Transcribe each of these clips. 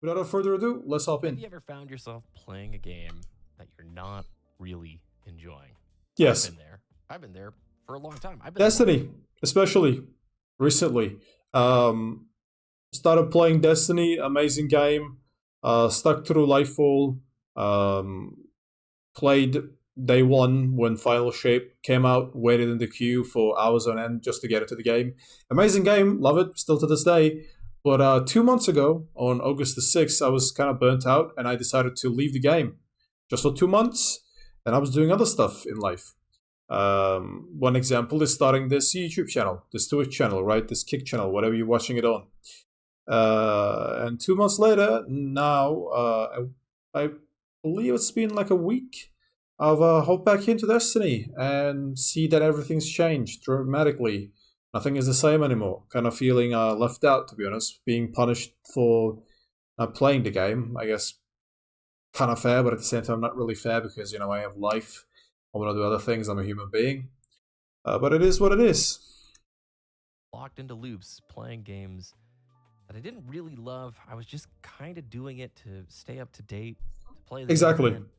without further ado, let's hop Have in. you ever found yourself playing a game that you're not really enjoying? I've Yes, been there. I've been there for a long time. I've been there Destiny, especially recently. Um, Started playing Destiny, amazing game. Stuck through Lightfall. Um, Played day one when Final Shape came out. Waited in the queue for hours on end just to get into the game. Amazing game, love it still to this day. But 2 months ago, on August the 6th, I was kind of burnt out and I decided to leave the game just for 2 months. And I was doing other stuff in life. One example is starting this YouTube channel, this Twitch channel, right? This Kick channel, whatever you're watching it on. And 2 months later, now, I believe it's been like a week. I've hopped back into Destiny and see that everything's changed dramatically. Nothing is the same anymore. Kind of feeling left out, to be honest. Being punished for playing the game, I guess, kind of fair, but at the same time, not really fair because, I have life. I want to do other things. I'm a human being. But it is what it is. locked into loops, playing games that I didn't really love. I was just kind of doing it to stay up to date, to play the Exactly. game again.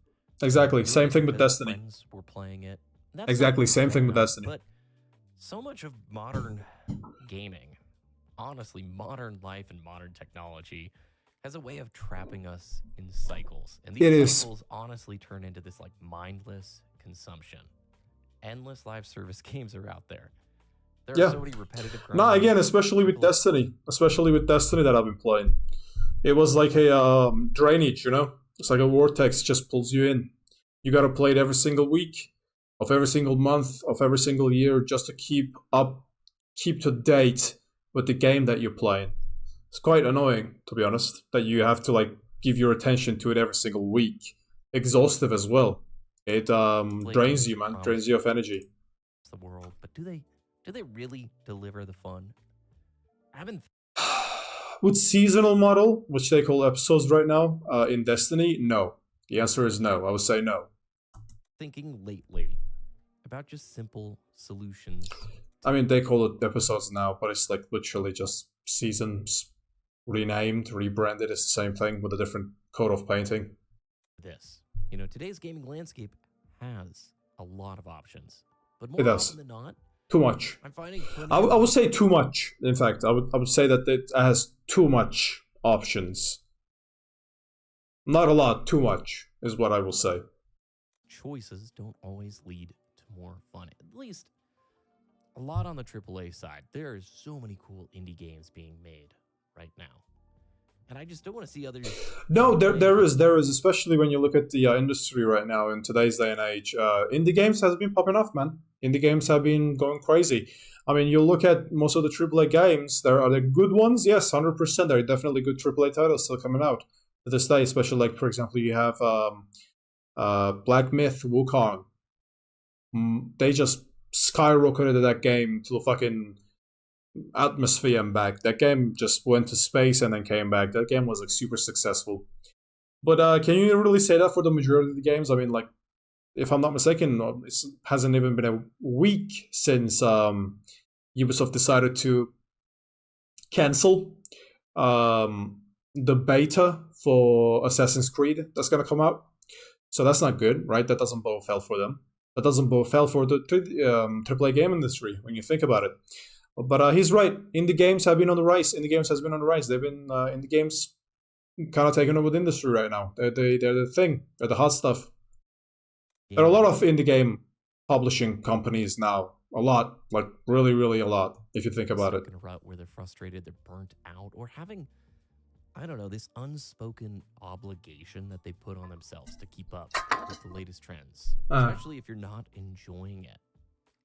Exactly. Doing Same it thing with because Destiny. friends were playing it. And that's Exactly. something Same fair thing with enough, Destiny. But so much of modern gaming, honestly, modern life and modern technology has a way of trapping us in cycles. And It these is. cycles honestly turn into this like mindless consumption. Endless live service games are out there. There Yeah. are so many repetitive No, grinds. again, especially with People- Destiny that I've been playing. It was like a drainage, It's like a vortex just pulls you in. You got to play it every single week, of every single month, of every single year, just to keep to date with the game that you're playing. It's quite annoying, to be honest, that you have to like give your attention to it every single week. Exhaustive as well. It drains you, man. Drains you of energy. the world, but do they really deliver the fun? I haven't With seasonal model, which they call episodes right now, in Destiny, no. The answer is no. I would say no. thinking lately about just simple solutions. I mean, they call it episodes now, but it's like literally just seasons renamed, rebranded. It's the same thing with a different coat of painting. This, today's gaming landscape has a lot of options, but more It does. often than not, Too much. I'm finding plenty I of would say too much. In fact, I would say that it has too much options. Not a lot, too much is what I will say. choices don't always lead to more fun. At least a lot on the AAA side. There are so many cool indie games being made right now. And I just don't want to see others. No, there is, especially when you look at the industry right now in today's day and age. Indie games has been popping off, man. Indie games have been going crazy. I mean, you look at most of the AAA games. Are there good ones? Yes, 100%. There are definitely good AAA titles still coming out to this day. Especially like, for example, you have Black Myth Wukong. They just skyrocketed that game to a fucking atmosphere and back. That game just went to space and then came back. That game was like super successful. But can you really say that for the majority of the games? I mean, like, if I'm not mistaken, it hasn't even been a week since Ubisoft decided to cancel the beta for Assassin's Creed that's going to come out. So that's not good, right? That doesn't bode well for them. That doesn't bode well for the AAA game industry when you think about it. But he's right. Indie games have been on the rise. Indie games has been on the rise. They've been indie games kind of taking over the industry right now. They're the thing. They're the hot stuff. There are a lot of indie game publishing companies now. A lot, like really, really a lot. If you think about it. In a rut where they're frustrated, they're burnt out, or having, I don't know, this unspoken obligation that they put on themselves to keep up with the latest trends, especially if you're not enjoying it.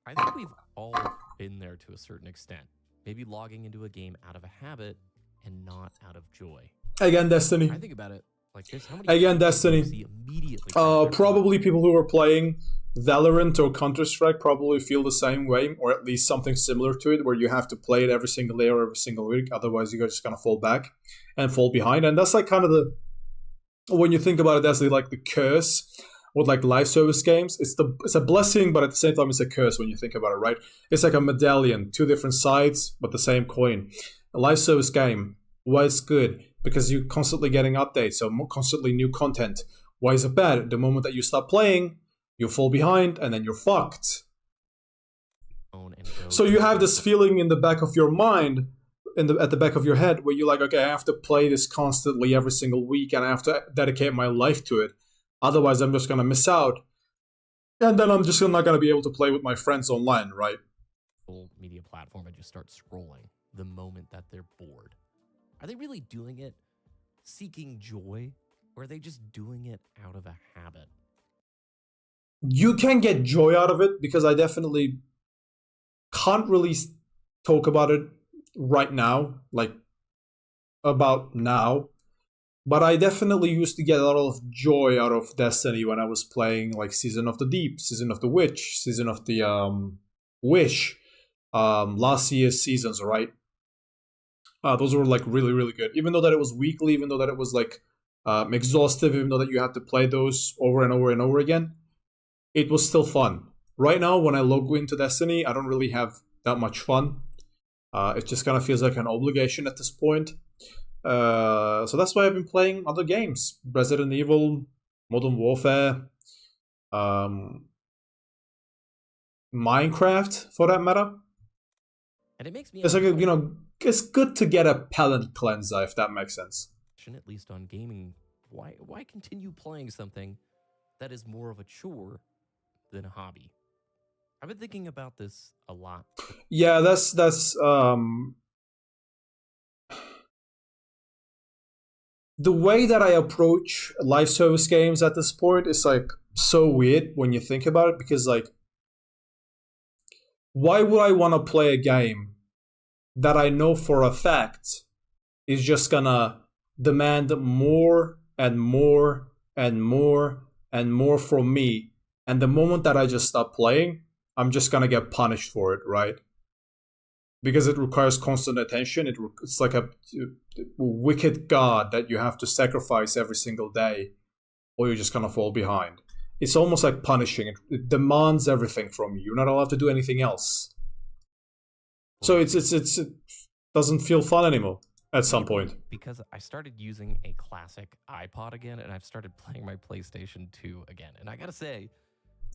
I think we've all been there to a certain extent. Maybe logging into a game out of a habit and not out of joy. Again, Destiny. I think about it like this. How many Again, people Destiny. do you see immediately? Probably people who are playing Valorant or Counter-Strike probably feel the same way, or at least something similar to it, where you have to play it every single day or every single week. Otherwise, you're just going to fall back and fall behind. And that's like kind of when you think about it, that's like the curse with like live service games. It's a blessing, but at the same time, it's a curse when you think about it, right? It's like a medallion, two different sides, but the same coin. A live service game, why it's good? because you're constantly getting updates, so constantly new content. Why is it bad? The moment that you stop playing, you fall behind, and then you're fucked. So you have this feeling in the back of your mind, at the back of your head, where you're like, okay, I have to play this constantly every single week, and I have to dedicate my life to it. Otherwise, I'm just gonna miss out, and then I'm just not gonna be able to play with my friends online, right? Media platform and just start scrolling the moment that they're bored. Are they really doing it seeking joy, or are they just doing it out of a habit? You can get joy out of it, because I definitely can't really talk about it right now, like about now, but I definitely used to get a lot of joy out of Destiny when I was playing like Season of the Deep, Season of the Witch, Season of the Wish, last year's seasons, right? Those were like really, really good. Even though that it was weekly, even though that it was like exhaustive, even though that you had to play those over and over and over again, it was still fun. Right now, when I log into Destiny, I don't really have that much fun. It just kind of feels like an obligation at this point. So that's why I've been playing other games. Resident Evil, Modern Warfare, Minecraft, for that matter. And it makes me... It's like, it's good to get a palate cleanser, if that makes sense. At least on gaming, why continue playing something that is more of a chore than a hobby? I've been thinking about this a lot. Yeah, that's the way that I approach live service games at this point is like so weird when you think about it, because like, why would I want to play a game that I know for a fact is just gonna demand more and more and more and more from me, and the moment that I just stop playing, I'm just gonna get punished for it, right? Because it requires constant attention. It's like a wicked god that you have to sacrifice every single day, or you're just gonna fall behind. It's almost like punishing. It demands everything from you. You're not allowed to do anything else. So it doesn't feel fun anymore at some point. Because I started using a classic iPod again, and I've started playing my PlayStation 2 again. And I gotta say,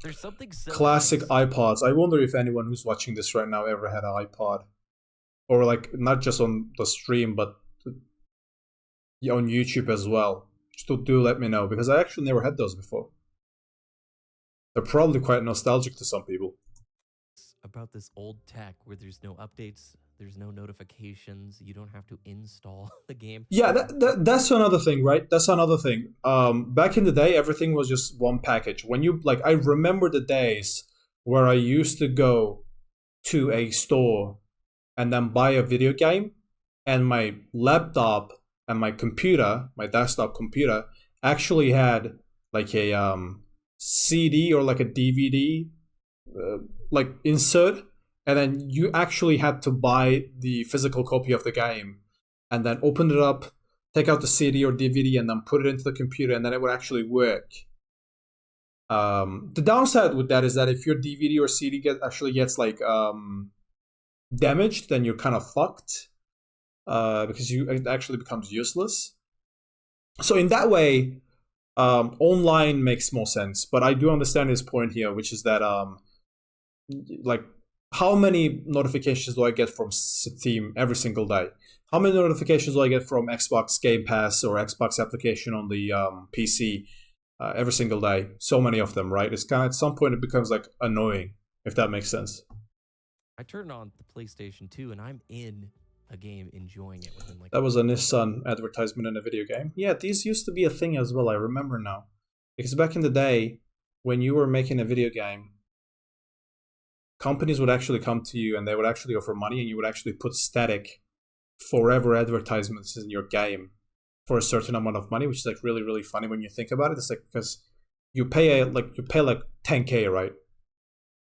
there's something so classic nice. iPods. I wonder if anyone who's watching this right now ever had an iPod, or like not just on the stream, but on YouTube as well. Just do let me know, because I actually never had those before. They're probably quite nostalgic to some people. About this old tech where there's no updates, there's no notifications, you don't have to install the game. Yeah, that's another thing, right? That's another thing. Back in the day, everything was just one package. When you like, I remember the days where I used to go to a store and then buy a video game, and my laptop and my computer, my desktop computer, actually had like a CD or like a DVD like insert, and then you actually had to buy the physical copy of the game and then open it up, take out the CD or DVD, and then put it into the computer, and then it would actually work. The downside with that is that if your DVD or CD actually gets like damaged, then you're kind of fucked, because it actually becomes useless. So in that way, online makes more sense. But I do understand his point here, which is that like, how many notifications do I get from Steam every single day? How many notifications do I get from Xbox Game Pass or Xbox application on the PC every single day? So many of them, right? It's kind of, at some point it becomes like annoying, if that makes sense. I turned on the PlayStation 2 and I'm in a game enjoying it within like... That was a Nissan advertisement in a video game. Yeah, these used to be a thing as well, I remember now. Because back in the day, when you were making a video game, companies would actually come to you and they would actually offer money, and you would actually put static forever advertisements in your game for a certain amount of money, which is like really, really funny when you think about it. It's like, because you pay like 10K, right?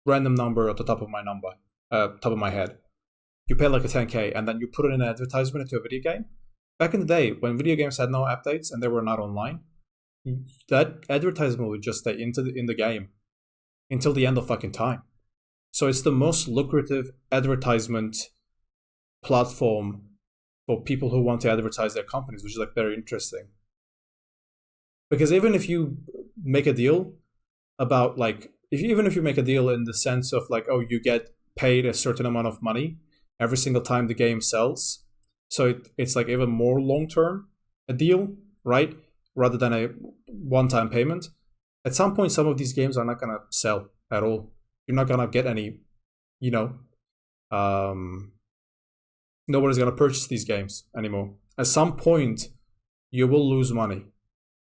Random number at the top of my head. You pay like a 10K, and then you put it in an advertisement into a video game. Back in the day, when video games had no updates and they were not online, that advertisement would just stay in the game until the end of fucking time. So it's the most lucrative advertisement platform for people who want to advertise their companies, which is like very interesting. Because even if you make a deal about like, even if you make a deal in the sense of like, oh, you get paid a certain amount of money every single time the game sells, so it's like even more long-term a deal, right? Rather than a one-time payment. At some point, some of these games are not going to sell at all. You're not going to get any, nobody's going to purchase these games anymore. At some point, you will lose money,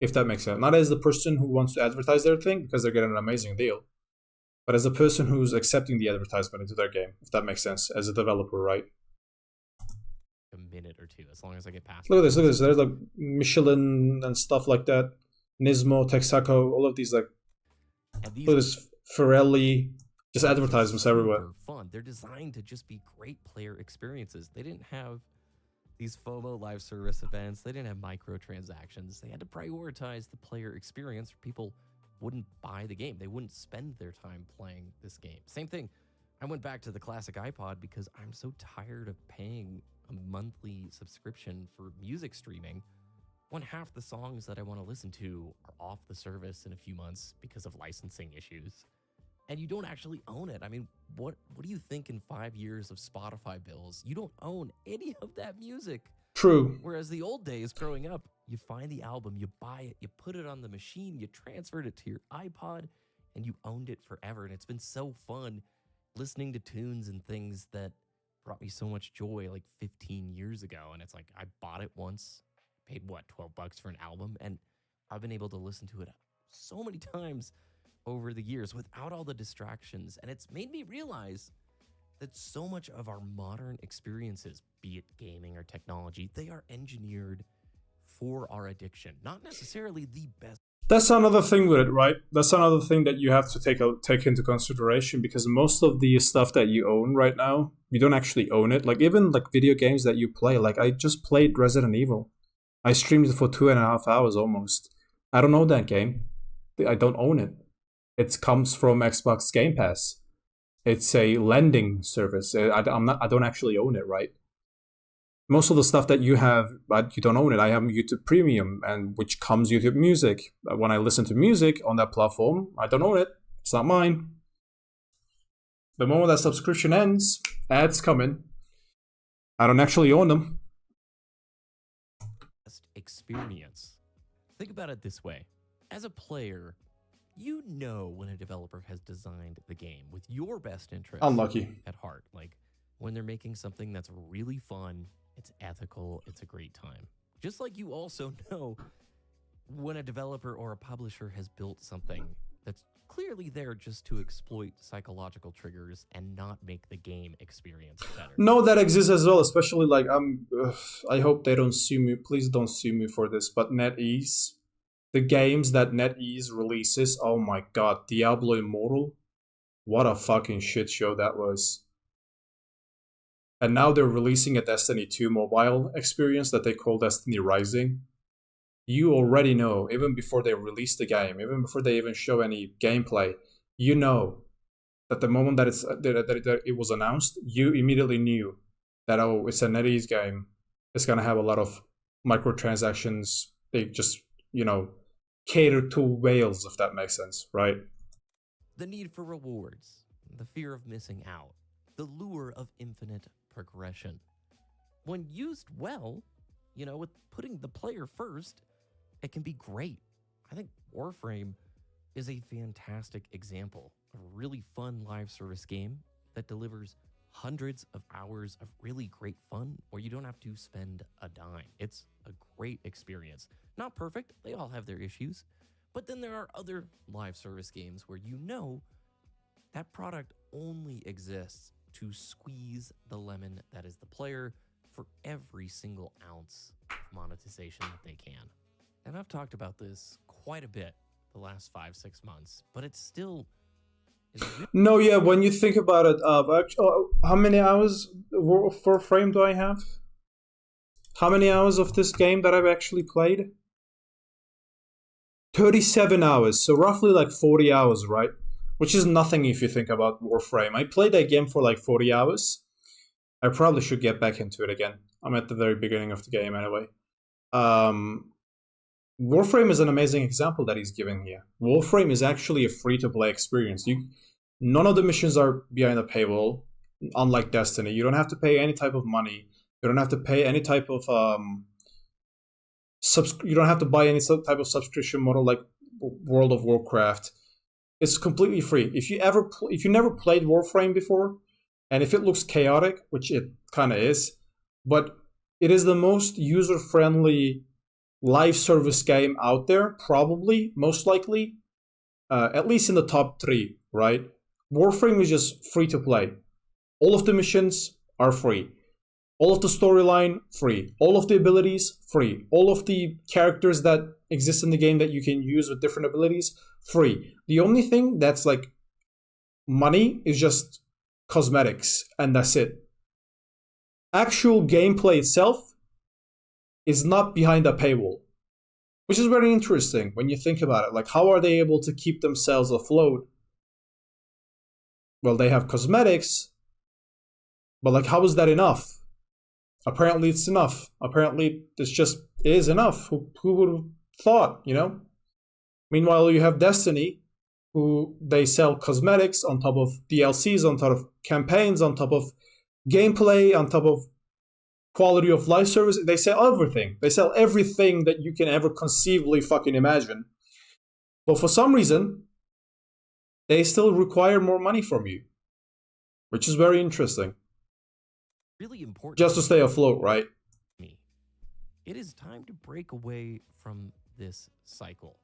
if that makes sense. Not as the person who wants to advertise their thing because they're getting an amazing deal, but as a person who's accepting the advertisement into their game, if that makes sense, as a developer, right? A minute or two, as long as I get past. Look at this. There's like Michelin and stuff like that. Nismo, Texaco, all of these like. Look at this, Pirelli. Just advertisements everywhere. They're fun. They're designed to just be great player experiences. They didn't have these FOMO live service events. They didn't have microtransactions. They had to prioritize the player experience. People wouldn't buy the game. They wouldn't spend their time playing this game. Same thing. I went back to the classic iPod because I'm so tired of paying a monthly subscription for music streaming when half the songs that I want to listen to are off the service in a few months because of licensing issues. And you don't actually own it. I mean, what do you think in 5 years of Spotify bills? You don't own any of that music. True. Whereas the old days growing up, you find the album, you buy it, you put it on the machine, you transferred it to your iPod, and you owned it forever. And it's been so fun listening to tunes and things that brought me so much joy like 15 years ago. And it's like, I bought it once, paid what, $12 for an album, and I've been able to listen to it so many times over the years without all the distractions. And it's made me realize that so much of our modern experiences, be it gaming or technology, they are engineered for our addiction, not necessarily the best. That's another thing with it, right? That's another thing that you have to take into consideration, because most of the stuff that you own right now, you don't actually own it. Like even like video games that you play, like I just played Resident Evil. I streamed it for 2.5 hours almost. I don't own that game. I don't own it. It comes from Xbox Game Pass. It's a lending service. I don't actually own it, right? Most of the stuff that you have, but you don't own it. I have YouTube Premium, and which comes YouTube Music. When I listen to music on that platform, I don't own it. It's not mine. The moment that subscription ends, ads come in. I don't actually own them. Experience. Think about it this way. As a player, you know when a developer has designed the game with your best interest at heart. Like when they're making something that's really fun, it's ethical, it's a great time. Just like you also know when a developer or a publisher has built something that's clearly there just to exploit psychological triggers and not make the game experience better. No, that exists as well, especially like I hope they don't sue me. Please don't sue me for this, but NetEase, the games that NetEase releases, oh my god, Diablo Immortal, what a fucking shit show that was. And now they're releasing a Destiny 2 mobile experience that they call Destiny Rising. You already know, even before they release the game, even before they even show any gameplay, you know that the moment that it was announced, you immediately knew that, oh, it's a NetEase game. It's going to have a lot of microtransactions. They just, cater to whales, if that makes sense, right? The need for rewards, the fear of missing out, the lure of infinite progression. When used well, with putting the player first, it can be great. I think Warframe is a fantastic example of a really fun live service game that delivers hundreds of hours of really great fun where you don't have to spend a dime. It's a great experience. Not perfect, they all have their issues, but then there are other live service games where that product only exists to squeeze the lemon that is the player for every single ounce of monetization that they can. And I've talked about this quite a bit the last 5-6 months, but it's still... No, yeah, when you think about it, how many hours for Frame do I have? How many hours of this game that I've actually played? 37 hours, so roughly like 40 hours, right? Which is nothing if you think about Warframe. I played that game for like 40 hours. I probably should get back into it again. I'm at the very beginning of the game anyway. Warframe is an amazing example that he's giving here. Warframe is actually a free-to-play experience. None of the missions are behind a paywall, unlike Destiny. You don't have to pay any type of money. You don't have to pay any type of you don't have to buy any type of subscription model like World of Warcraft. It's completely free. If you never played Warframe before, and if it looks chaotic, which it kind of is, but it is the most user-friendly live service game out there, probably, most likely, at least in the top 3, right? Warframe is just free to play. All of the missions are free. All of the storyline, free. All of the abilities, free. All of the characters that exist in the game that you can use with different abilities, free. The only thing that's like money is just cosmetics, and that's it. Actual gameplay itself is not behind a paywall, which is very interesting when you think about it. Like, how are they able to keep themselves afloat? Well, they have cosmetics, but like, how is that enough? Apparently it's enough. Apparently it is enough. Who would have thought, you know? Meanwhile, you have Destiny, who they sell cosmetics on top of DLCs, on top of campaigns, on top of gameplay, on top of quality of life service. They sell everything. They sell everything that you can ever conceivably fucking imagine. But for some reason, they still require more money from you, which is very interesting. Really important. Just to stay afloat, right? It is time to break away from this cycle.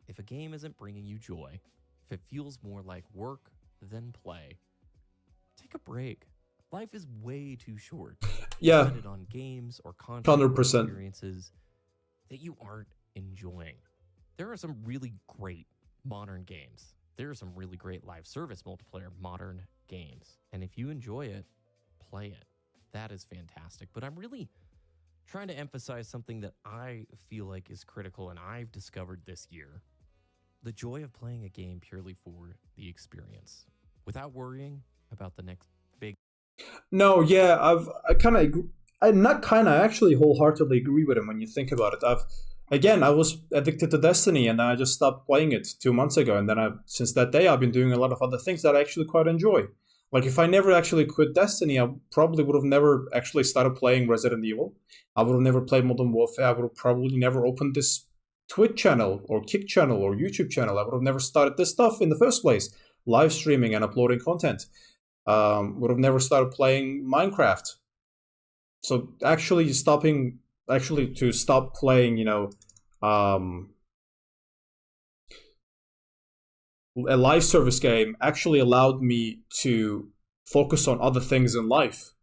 If a game isn't bringing you joy, if it feels more like work than play, take a break. Life is way too short. Yeah. Spend it on games or content 100%. experiences that you aren't enjoying. There are some really great modern games. There are some really great live service multiplayer modern games. And if you enjoy it, play it. That is fantastic. But I'm really trying to emphasize something that I feel like is critical and I've discovered this year. The joy of playing a game purely for the experience without worrying about the next big. No, yeah, I actually wholeheartedly agree with him when you think about it. I was addicted to Destiny and I just stopped playing it 2 months ago. And then since that day, I've been doing a lot of other things that I actually quite enjoy. Like, if I never actually quit Destiny, I probably would have never actually started playing Resident Evil. I would have never played Modern Warfare. I would have probably never opened this Twitch channel or Kick channel or YouTube channel. I would have never started this stuff in the first place. Live streaming and uploading content. Would have never started playing Minecraft. So actually to stop playing, a live service game actually allowed me to focus on other things in life,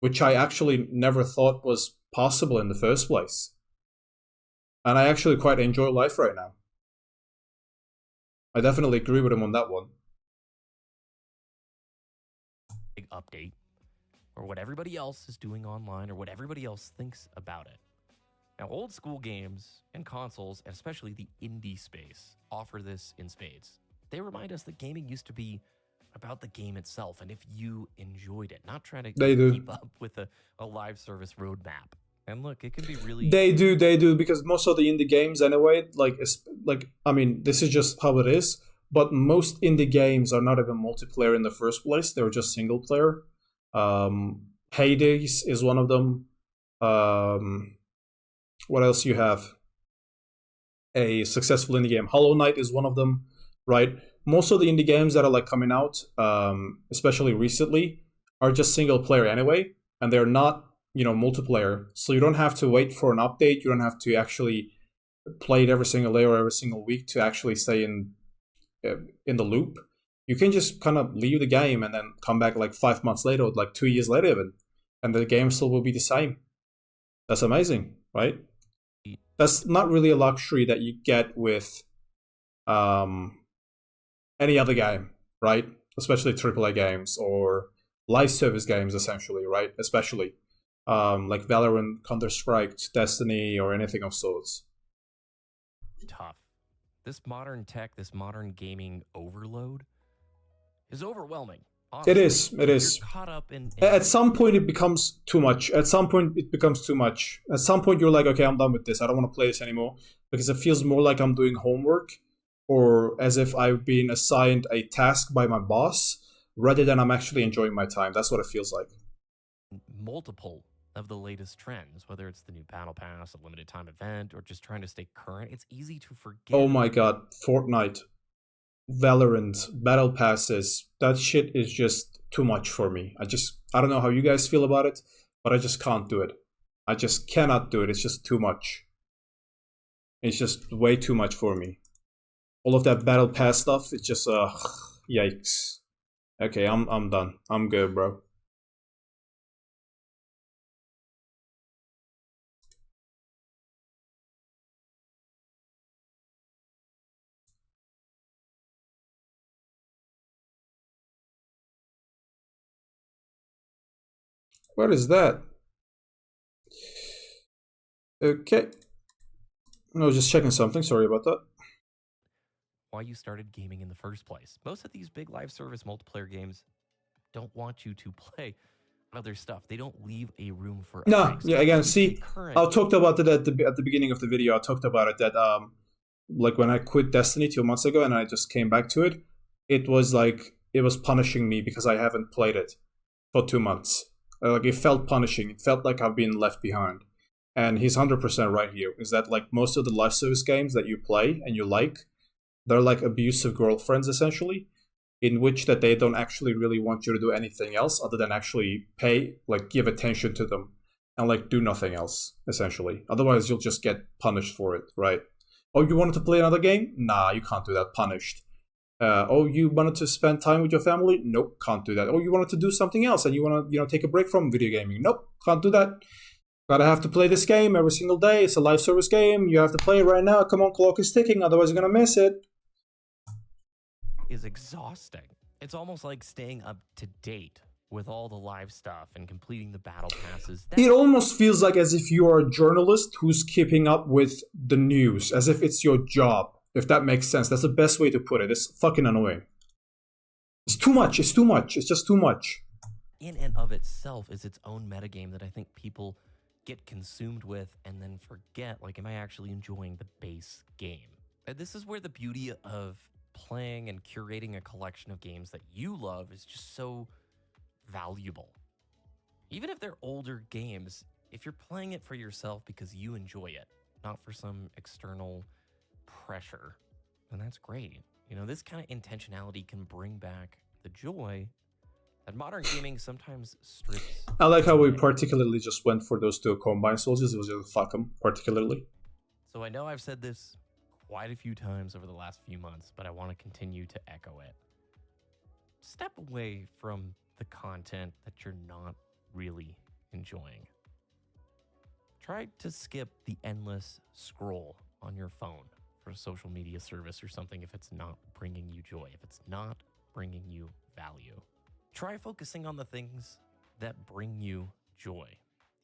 which I actually never thought was possible in the first place. And I actually quite enjoy life right now. I definitely agree with him on that one. Big update, or what everybody else is doing online, or what everybody else thinks about it. Now, old school games and consoles, and especially the indie space, offer this in spades. They remind us that gaming used to be about the game itself, and if you enjoyed it, not trying to keep up with a live service roadmap. And look, it can be really... They do, because most of the indie games anyway, this is just how it is, but most indie games are not even multiplayer in the first place. They're just single player. Hades is one of them. What else you have? A successful indie game. Hollow Knight is one of them, right? Most of the indie games that are coming out, especially recently, are just single player anyway, and they're not, multiplayer. So you don't have to wait for an update. You don't have to actually play it every single day or every single week to actually stay in the loop. You can just kind of leave the game and then come back 5 months later, or 2 years later even, and the game still will be the same. That's amazing, right? That's not really a luxury that you get with any other game, right? Especially AAA games or live service games, essentially, right? Especially like Valorant, Counter-Strike, Destiny, or anything of sorts. Tough. This modern tech, this modern gaming overload is overwhelming. Honestly, It is. you're caught up in At some point, it becomes too much. At some point, it becomes too much. At some point, you're like, okay, I'm done with this. I don't want to play this anymore because it feels more like I'm doing homework or as if I've been assigned a task by my boss rather than I'm actually enjoying my time. That's what it feels like. multiple of the latest trends, whether it's the new battle pass, a limited time event, or just trying to stay current. It's easy to forget. Oh my god, Fortnite, Valorant, battle passes, that shit is just too much for me. I don't know how you guys feel about it, but I just can't do it. I just cannot do it. It's just too much. It's just way too much for me. All of that battle pass stuff, it's just yikes. Okay, I'm done. I'm good, bro. What is that? Okay. I was just checking something. Sorry about that. Why you started gaming in the first place. Most of these big live service multiplayer games don't want you to play other stuff. They don't leave a room for no. Yeah, again, see, I talked about it at the beginning of the video. I talked about it that like when I quit Destiny 2 months ago and I just came back to it, it was like it was punishing me because I haven't played it for 2 months. Like it felt punishing. It felt like I've been left behind. And he's 100% right here. Is that like most of the live service games that you play and you like, they're like abusive girlfriends essentially, in which that they don't actually really want you to do anything else other than actually pay, like give attention to them and like do nothing else essentially. Otherwise you'll just get punished for it, right? Oh, you wanted to play another game? Nah, you can't do that. Punished. Oh, you wanted to spend time with your family? Nope, can't do that. Oh, you wanted to do something else and you want to, take a break from video gaming? Nope, can't do that. Gotta have to play this game every single day. It's a live service game. You have to play it right now. Come on, clock is ticking. Otherwise, you're gonna miss it. Is exhausting. It's almost like staying up to date with all the live stuff and completing the battle passes. It almost feels like as if you are a journalist who's keeping up with the news, as if it's your job. If that makes sense, that's the best way to put it. It's fucking annoying. It's too much. It's too much. It's just too much. In and of itself is its own metagame that I think people get consumed with and then forget, like, am I actually enjoying the base game? And this is where the beauty of playing and curating a collection of games that you love is just so valuable. Even if they're older games, if you're playing it for yourself because you enjoy it, not for some external pressure, then that's great. This kind of intentionality can bring back the joy that modern gaming sometimes strips. I like how we particularly just went for those two Combine soldiers. It was just fuck them, particularly. So I know I've said this quite a few times over the last few months, but I want to continue to echo it. Step away from the content that you're not really enjoying. Try to skip the endless scroll on your phone for a social media service or something if it's not bringing you joy, if it's not bringing you value. Try focusing on the things that bring you joy.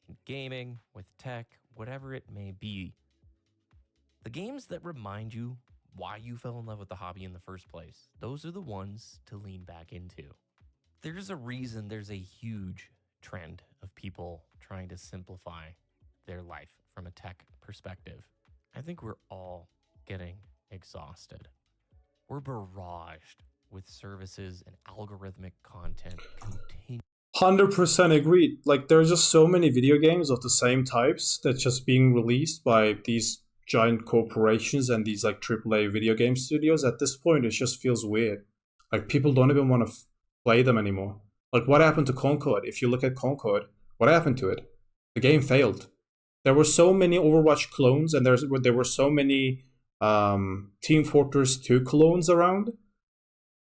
In gaming, with tech, whatever it may be. The games that remind you why you fell in love with the hobby in the first place, those are the ones to lean back into. There's a reason there's a huge trend of people trying to simplify their life from a tech perspective. I think we're all getting exhausted. We're barraged with services and algorithmic content continue. 100% agreed. Like, there's just so many video games of the same types that's just being released by these giant corporations and these like AAA video game studios. At this point, it just feels weird. Like, people don't even want to play them anymore. Like, what happened to Concord? If you look at Concord, what happened to it? The game failed. There were so many Overwatch clones, and there were so many Team Fortress 2 clones around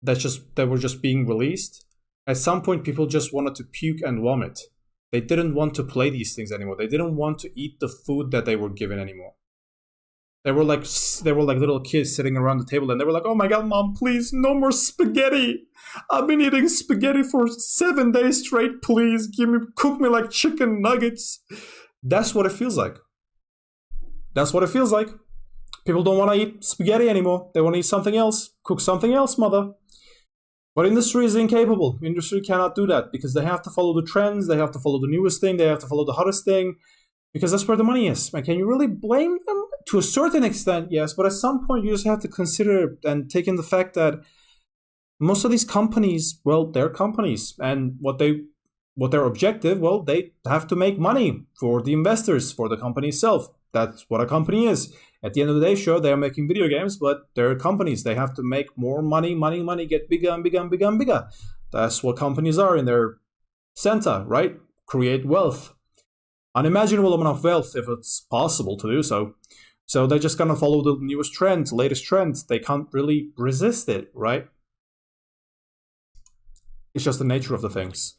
that were just being released. At some point, people just wanted to puke and vomit. They didn't want to play these things anymore. They didn't want to eat the food that they were given anymore. They were like little kids sitting around the table, and they were like, "Oh my god, mom, please, no more spaghetti. I've been eating spaghetti for 7 days straight. Please, cook me like chicken nuggets." That's what it feels like. That's what it feels like. People don't want to eat spaghetti anymore. They want to eat something else. Cook something else, mother. But industry is incapable. Industry cannot do that because they have to follow the trends, they have to follow the newest thing, they have to follow the hottest thing, because that's where the money is. And can you really blame them? To a certain extent, yes, but at some point you just have to consider and take in the fact that most of these companies, well, they're companies, and what their objective, well, they have to make money for the investors, for the company itself. That's what a company is. At the end of the day, sure, they're making video games, but they're companies. They have to make more money, get bigger and bigger and bigger and bigger. That's what companies are in their center, right? Create wealth. Unimaginable amount of wealth if it's possible to do so. So they're just going to follow the newest trends, latest trends. They can't really resist it, right? It's just the nature of the things.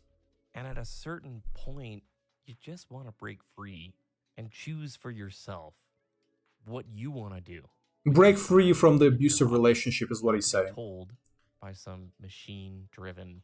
And at a certain point, you just want to break free and choose for yourself what you want to do. Break free from the abusive relationship is what he's saying. Told by some machine-driven,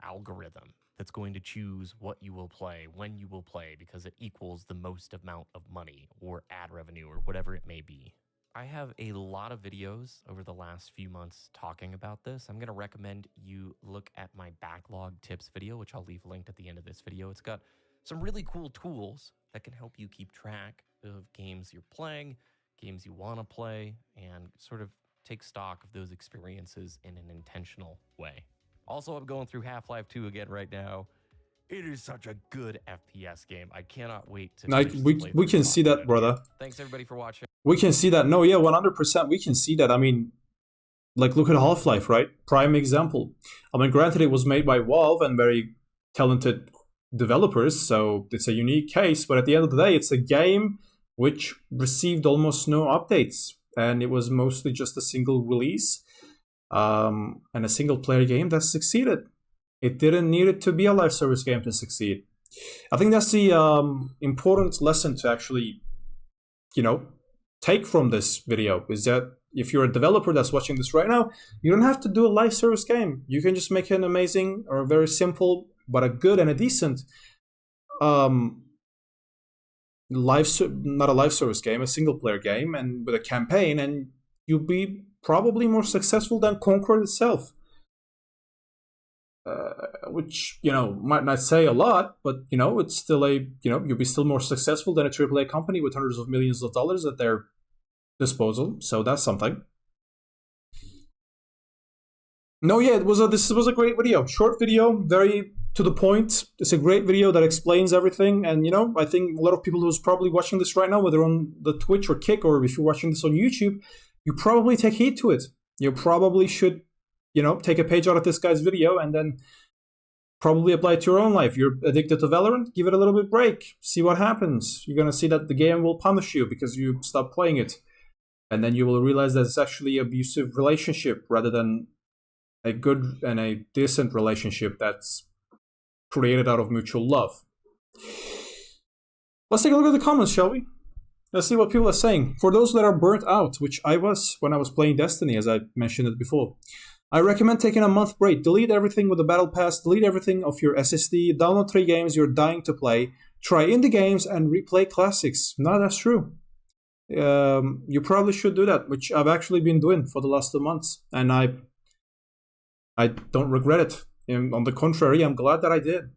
algorithm that's going to choose what you will play, when you will play, because it equals the most amount of money or ad revenue or whatever it may be. I have a lot of videos over the last few months talking about this. I'm going to recommend you look at my backlog tips video, which I'll leave linked at the end of this video. It's got some really cool tools that can help you keep track of games you're playing, games you want to play, and sort of take stock of those experiences in an intentional way. Also, I'm going through Half-Life 2 again right now. It is such a good FPS game. I cannot wait to we can see that, brother. Thanks everybody for watching. We can see that. No, yeah, 100%. We can see that. I mean, like, look at Half-Life, right? Prime example. I mean, granted, it was made by Valve and very talented developers, so it's a unique case. But at the end of the day, it's a game which received almost no updates, and it was mostly just a single release. And a single-player game that succeeded. It didn't need it to be a live service game to succeed. I think that's the important lesson to actually, take from this video, is that if you're a developer that's watching this right now, you don't have to do a live service game. You can just make an amazing or a very simple, but a good and a decent not a live service game, a single-player game, and with a campaign, and you'll be probably more successful than Concord itself. Which, might not say a lot, but, it's still you'll be still more successful than a AAA company with hundreds of millions of dollars at their disposal. So that's something. No, yeah, this was a great video. Short video, very to the point. It's a great video that explains everything. And, I think a lot of people who's probably watching this right now, whether on the Twitch or Kick, or if you're watching this on YouTube, you probably take heed to it. You probably should, take a page out of this guy's video and then probably apply it to your own life. You're addicted to Valorant, give it a little bit break. See what happens. You're going to see that the game will punish you because you stop playing it. And then you will realize that it's actually an abusive relationship rather than a good and a decent relationship that's created out of mutual love. Let's take a look at the comments, shall we? Let's see what people are saying. For those that are burnt out, which I was when I was playing Destiny, as I mentioned it before, I recommend taking a month break. Delete everything with the Battle Pass, delete everything of your SSD, download 3 games you're dying to play, try indie games, and replay classics. No, that's true. You probably should do that, which I've actually been doing for the last 2 months, and I don't regret it. And on the contrary, I'm glad that I did.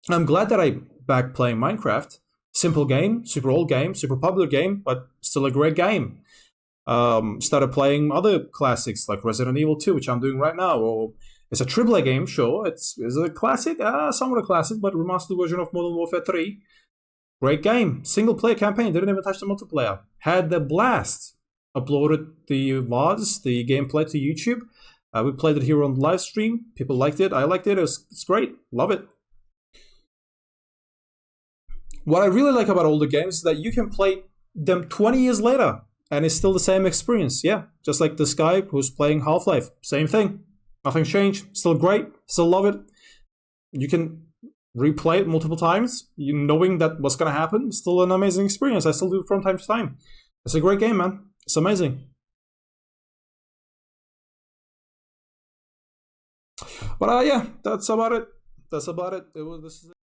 I'm glad that I back playing Minecraft. Simple game, super old game, super popular game, but still a great game. Started playing other classics like Resident Evil 2, which I'm doing right now. Or it's a AAA game, sure. Is it a classic? Somewhat a classic, but remastered version of Modern Warfare 3. Great game. Single player campaign. Didn't even touch the multiplayer. Had the blast. Uploaded the VODs, the gameplay to YouTube. We played it here on the live stream. People liked it. I liked it. It's great. Love it. What I really like about older games is that you can play them 20 years later and it's still the same experience. Yeah, just like this guy who's playing Half-Life. Same thing. Nothing changed. Still great. Still love it. You can replay it multiple times, knowing that what's going to happen. Still an amazing experience. I still do it from time to time. It's a great game, man. It's amazing. But yeah, that's about it. This is it.